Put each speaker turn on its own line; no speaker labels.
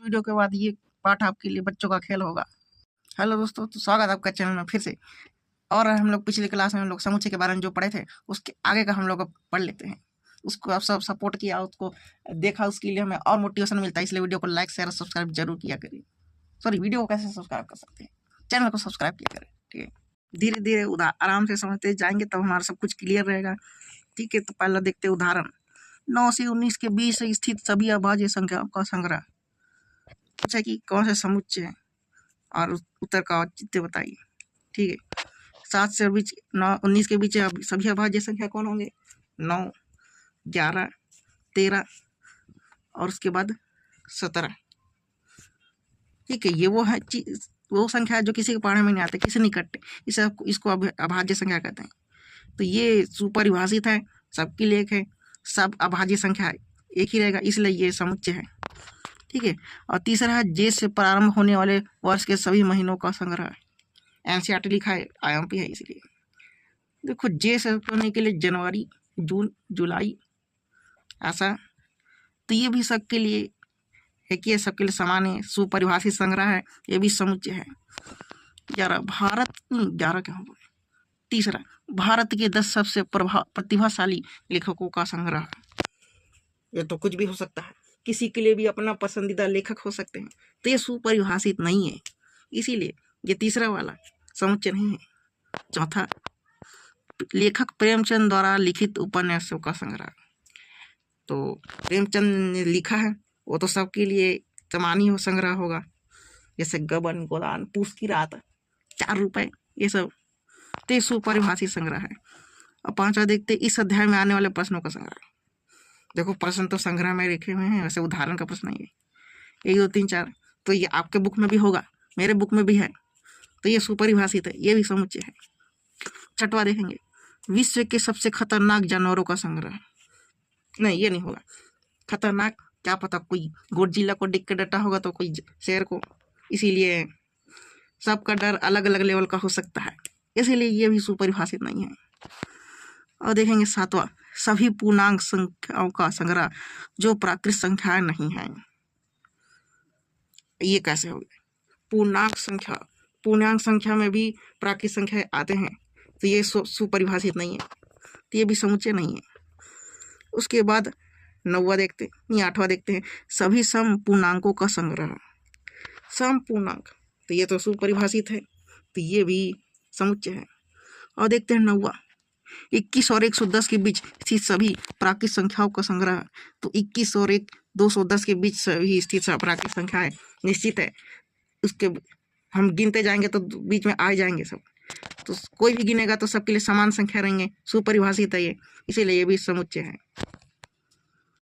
Video के बाद ये पाठ आपके लिए बच्चों का खेल होगा। हेलो दोस्तों, तो स्वागत है आपका चैनल में फिर से। और हम लोग पिछली क्लास में हम लोग समुच्चय के बारे में जो पढ़े थे उसके आगे का हम लोग अब पढ़ लेते हैं। उसको आप सब सपोर्ट किया, उसको देखा, उसके लिए हमें और मोटिवेशन मिलता है। इसलिए वीडियो को लाइक शेयर और सब्सक्राइब जरूर किया करिए। सॉरी, वीडियो को कैसे सब्सक्राइब कर सकते हैं, चैनल को सब्सक्राइब किया करें। ठीक है, धीरे धीरे आराम से समझते जाएंगे तब हमारा सब कुछ क्लियर रहेगा। ठीक है, तो पहला देखते हैं उदाहरण। 9 से 19 के बीच स्थित सभी अभाज्य संख्याओं का संग्रह। पूछा कि कौन से समुच्चय है और उत्तर का औचित्य बताइए। ठीक है, 7 से 19 के बीच सभी अभाज्य संख्या कौन होंगे? 9, 11, 13 और उसके बाद 17। ठीक है, ये वो संख्या है जो किसी के पढ़ने में नहीं आते, किसी नहीं कटते, इसको अभाज्य संख्या कहते हैं। तो ये सुपरिभाषित है, सबकी लेख है, सब अभाज्य संख्या एक ही रहेगा, इसलिए ये समुच्चय है। ठीक है, और तीसरा है जेठ से प्रारंभ होने वाले वर्ष के सभी महीनों का संग्रह। एनसीईआरटी लिखा है, आईएमपी है, इसलिए देखो जेठ से होने के लिए जनवरी, जून, जुलाई, ऐसा। तो ये भी सबके लिए है कि सबके लिए समान है, सुपरिभाषित संग्रह है, ये भी समुच्चय है। 11 क्या होगा? तीसरा, भारत के 10 सबसे प्रतिभाशाली लेखकों का संग्रह। ये तो कुछ भी हो सकता है, किसी के लिए भी अपना पसंदीदा लेखक हो सकते हैं, तो ये सुपरिभाषित नहीं है, इसीलिए ये तीसरा वाला समुच्चय नहीं है। चौथा, लेखक प्रेमचंद द्वारा लिखित उपन्यासों का संग्रह। तो प्रेमचंद ने लिखा है, वो तो सबके लिए समान ही हो संग्रह होगा, जैसे गबन, गोदान, पूस की रात, 4 रुपए, ये सब। तो ये सुपरिभाषित संग्रह है। और पांचवा देखते, इस अध्याय में आने वाले प्रश्नों का संग्रह। देखो प्रश्न तो संग्रह में लिखे हुए हैं, वैसे उदाहरण का प्रश्न नहीं है। 1, 2, 3, 4, तो ये आपके बुक में भी होगा, मेरे बुक में भी है, तो ये सुपरिभाषित है, ये भी समुच्चय है। छठवा देखेंगे, विश्व के सबसे खतरनाक जानवरों का संग्रह। नहीं, ये नहीं होगा। खतरनाक क्या पता, कोई गोडजिला को देख के डटा होगा तो कोई शेर को, इसीलिए सबका डर अलग अलग लेवल का हो सकता है, इसीलिए ये भी सुपरिभाषित नहीं है। और देखेंगे 7वां, सभी पूर्णांक संख्याओं का संग्रह जो प्राकृत संख्याएं नहीं है। ये कैसे हो गया? पूर्णांक संख्या में भी प्राकृत संख्या आते हैं, तो ये सुपरिभाषित नहीं है, तो ये भी समुच्चय नहीं है। उसके बाद 9वां देखते हैं, 8वां देखते हैं, सभी सम पूर्णांकों का संग्रह। सम पूर्णांक, तो ये तो सुपरिभाषित है, तो ये भी समुच्चय है। और देखते हैं 9वां, 21 और 110 के बीच स्थित सभी प्राकृत संख्याओं का संग्रह। तो 21 और 210 के बीच सभी स्थित प्राकृत संख्याएं निश्चित है, उसके हम गिनते जाएंगे तो बीच में आ जाएंगे सब, तो कोई भी गिनेगा तो सबके लिए समान संख्या रहेंगे, सुपरिभाषित है ये, इसीलिए ये भी समुच्चय है।